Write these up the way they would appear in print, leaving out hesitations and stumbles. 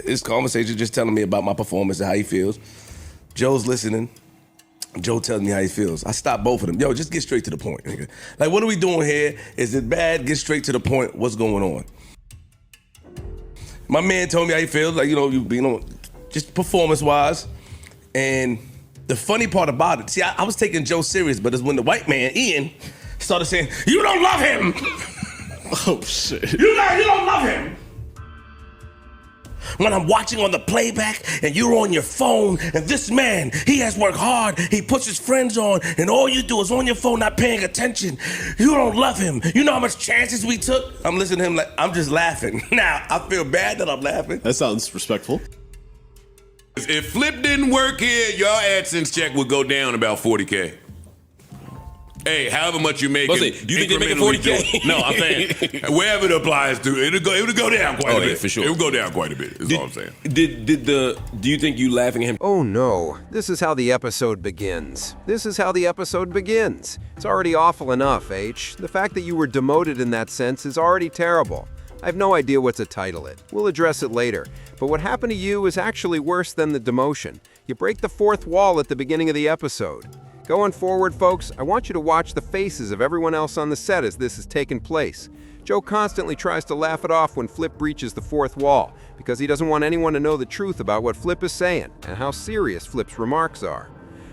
his conversation just telling me about my performance and how he feels. Joe's listening. Joe tells me how he feels. I stop both of them. Yo, just get straight to the point, nigga. Like, what are we doing here? Is it bad? Get straight to the point. What's going on? My man told me how he feels, like, just performance-wise. And the funny part about it, see, I was taking Joe serious, but it's when the white man, Ian, started saying, "You don't love him." Oh, shit. You don't love him. When I'm watching on the playback and you're on your phone and this man, he has worked hard, he puts his friends on, and all you do is on your phone not paying attention. You don't love him. You know how much chances we took? I'm listening to him like, I'm just laughing. Now, I feel bad that I'm laughing. That sounds respectful. If Flip didn't work here, your AdSense check would go down about 40K. Hey, however much you make, do you think they make it 40K? No, I'm saying wherever it applies to, it'll go down quite a bit. Yeah, for sure. It'll go down quite a bit. Is all I'm saying. Do you think you laughing at him? Oh no, this is how the episode begins. This is how the episode begins. It's already awful enough, H. The fact that you were demoted in that sense is already terrible. I have no idea what to title it. We'll address it later. But what happened to you is actually worse than the demotion. You break the fourth wall at the beginning of the episode. Going forward, folks, I want you to watch the faces of everyone else on the set as this is taking place. Joe constantly tries to laugh it off when Flip breaches the fourth wall because he doesn't want anyone to know the truth about what Flip is saying and how serious Flip's remarks are.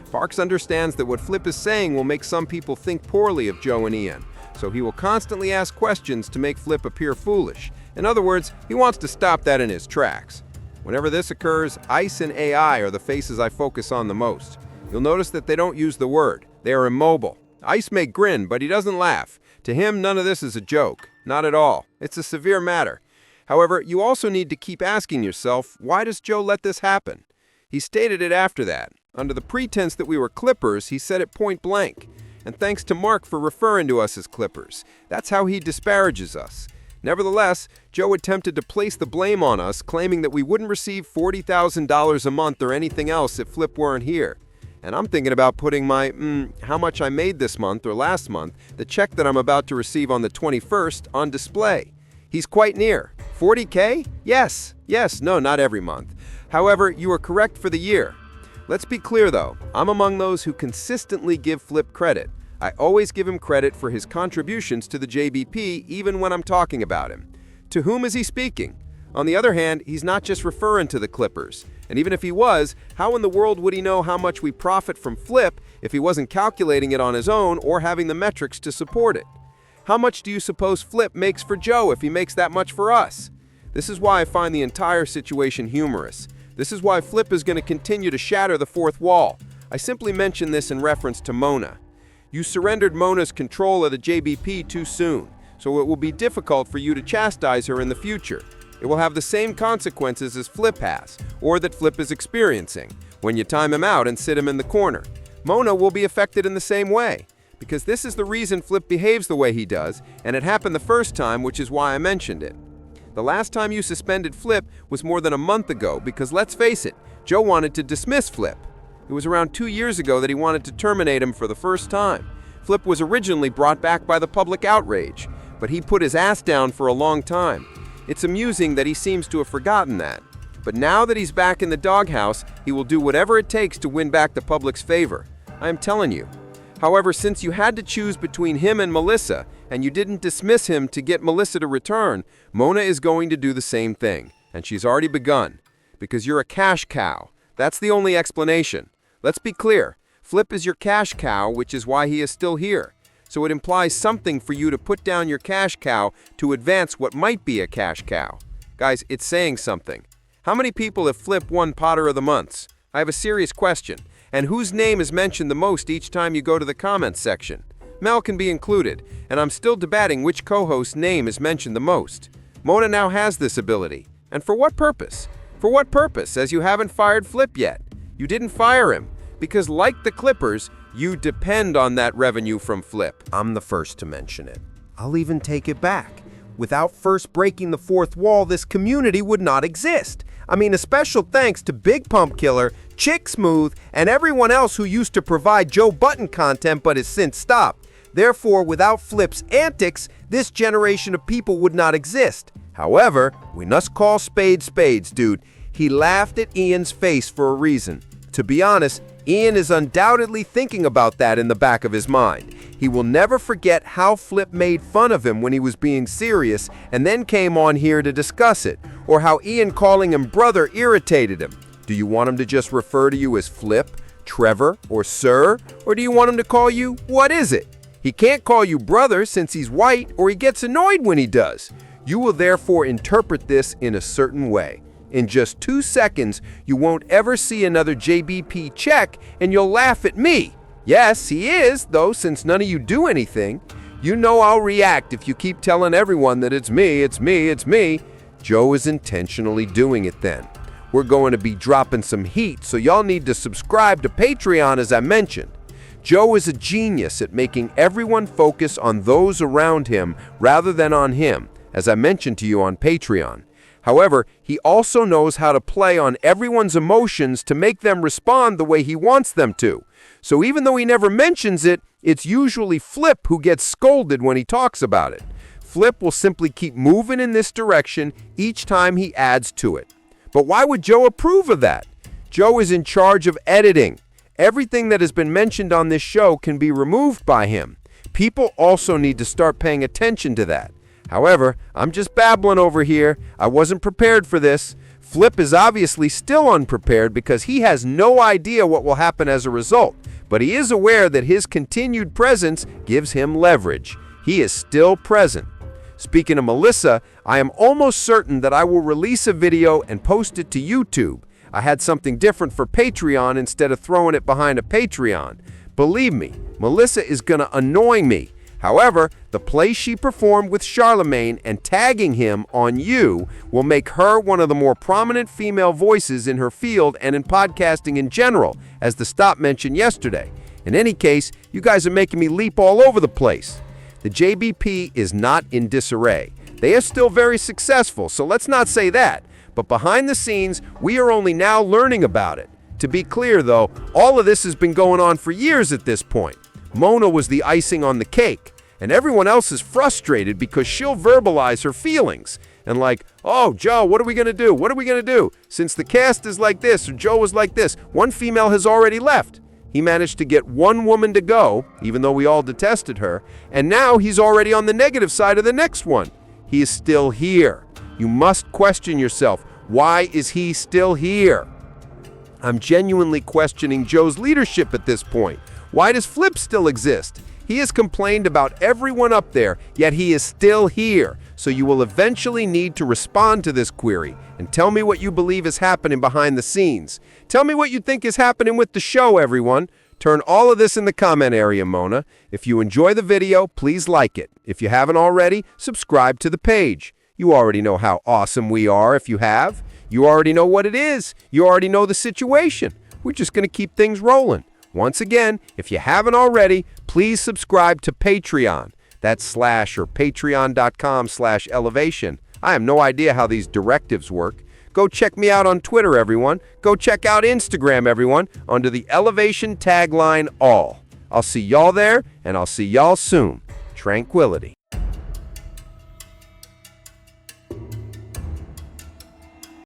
Parks understands that what Flip is saying will make some people think poorly of Joe and Ian, so he will constantly ask questions to make Flip appear foolish. In other words, he wants to stop that in his tracks. Whenever this occurs, Ice and AI are the faces I focus on the most. You'll notice that they don't use the word. They are immobile. Ice may grin, but he doesn't laugh. To him, none of this is a joke. Not at all. It's a severe matter. However, you also need to keep asking yourself, why does Joe let this happen? He stated it after that. Under the pretense that we were Clippers, he said it point blank. And thanks to Mark for referring to us as Clippers. That's how he disparages us. Nevertheless, Joe attempted to place the blame on us, claiming that we wouldn't receive $40,000 a month or anything else if Flip weren't here. And I'm thinking about putting my, how much I made this month or last month, the check that I'm about to receive on the 21st, on display. He's quite near. 40K? Yes, no, not every month. However, you are correct for the year. Let's be clear though, I'm among those who consistently give Flip credit. I always give him credit for his contributions to the JBP even when I'm talking about him. To whom is he speaking? On the other hand, he's not just referring to the Clippers. And even if he was, how in the world would he know how much we profit from Flip if he wasn't calculating it on his own or having the metrics to support it? How much do you suppose Flip makes for Joe if he makes that much for us? This is why I find the entire situation humorous. This is why Flip is going to continue to shatter the fourth wall. I simply mention this in reference to Mona. You surrendered Mona's control of the JBP too soon, so it will be difficult for you to chastise her in the future. It will have the same consequences as Flip has, or that Flip is experiencing, when you time him out and sit him in the corner. Mona will be affected in the same way, because this is the reason Flip behaves the way he does, and it happened the first time, which is why I mentioned it. The last time you suspended Flip was more than a month ago, because let's face it, Joe wanted to dismiss Flip. It was around 2 years ago that he wanted to terminate him for the first time. Flip was originally brought back by the public outrage, but he put his ass down for a long time. It's amusing that he seems to have forgotten that. But now that he's back in the doghouse, he will do whatever it takes to win back the public's favor. I am telling you. However, since you had to choose between him and Melissa, and you didn't dismiss him to get Melissa to return, Mona is going to do the same thing, and she's already begun. Because you're a cash cow. That's the only explanation. Let's be clear. Flip is your cash cow, which is why he is still here. So it implies something for you to put down your cash cow to advance what might be a cash cow. Guys, it's saying something. How many people have Flip won Potter of the Months? I have a serious question. And whose name is mentioned the most each time you go to the comments section? Mel can be included, and I'm still debating which co-host's name is mentioned the most. Mona now has this ability. And for what purpose? For what purpose, as you haven't fired Flip yet? You didn't fire him, because like the Clippers, you depend on that revenue from Flip. I'm the first to mention it. I'll even take it back. Without first breaking the fourth wall, this community would not exist. I mean, a special thanks to Big Pump Killer, Chick Smooth, and everyone else who used to provide Joe Budden content but has since stopped. Therefore, without Flip's antics, this generation of people would not exist. However, we must call spades spades, dude. He laughed at Ian's face for a reason. To be honest, Ian is undoubtedly thinking about that in the back of his mind. He will never forget how Flip made fun of him when he was being serious and then came on here to discuss it, or how Ian calling him brother irritated him. Do you want him to just refer to you as Flip, Trevor, or Sir? Or do you want him to call you, what is it? He can't call you brother since he's white, or he gets annoyed when he does. You will therefore interpret this in a certain way. In just 2 seconds, you won't ever see another JBP check, and you'll laugh at me. Yes, he is, though, since none of you do anything. You know I'll react if you keep telling everyone that it's me, it's me, it's me. Joe is intentionally doing it then. We're going to be dropping some heat, so y'all need to subscribe to Patreon as I mentioned. Joe is a genius at making everyone focus on those around him rather than on him, as I mentioned to you on Patreon. However, he also knows how to play on everyone's emotions to make them respond the way he wants them to. So even though he never mentions it, it's usually Flip who gets scolded when he talks about it. Flip will simply keep moving in this direction each time he adds to it. But why would Joe approve of that? Joe is in charge of editing. Everything that has been mentioned on this show can be removed by him. People also need to start paying attention to that. However, I'm just babbling over here. I wasn't prepared for this. Flip is obviously still unprepared because he has no idea what will happen as a result, but he is aware that his continued presence gives him leverage. He is still present. Speaking of Melissa, I am almost certain that I will release a video and post it to YouTube. I had something different for Patreon instead of throwing it behind a Patreon. Believe me, Melissa is gonna annoy me. However, the play she performed with Charlemagne and tagging him on You will make her one of the more prominent female voices in her field and in podcasting in general, as the Stop mentioned yesterday. In any case, you guys are making me leap all over the place. The JBP is not in disarray. They are still very successful, so let's not say that. But behind the scenes, we are only now learning about it. To be clear, though, all of this has been going on for years at this point. Mona was the icing on the cake. And everyone else is frustrated because she'll verbalize her feelings. And like, oh, Joe, what are we going to do? What are we going to do? Since the cast is like this or Joe is like this, one female has already left. He managed to get one woman to go, even though we all detested her. And now he's already on the negative side of the next one. He is still here. You must question yourself. Why is he still here? I'm genuinely questioning Joe's leadership at this point. Why does Flip still exist? He has complained about everyone up there, yet he is still here. So you will eventually need to respond to this query and tell me what you believe is happening behind the scenes. Tell me what you think is happening with the show, everyone. Turn all of this in the comment area, Mona. If you enjoy the video, please like it. If you haven't already, subscribe to the page. You already know how awesome we are if you have. You already know what it is. You already know the situation. We're just going to keep things rolling. Once again, if you haven't already, please subscribe to Patreon. That's / or patreon.com/elevation. I have no idea how these directives work. Go check me out on Twitter, everyone. Go check out Instagram, everyone, under the Elevation tagline all. I'll see y'all there, and I'll see y'all soon. Tranquility.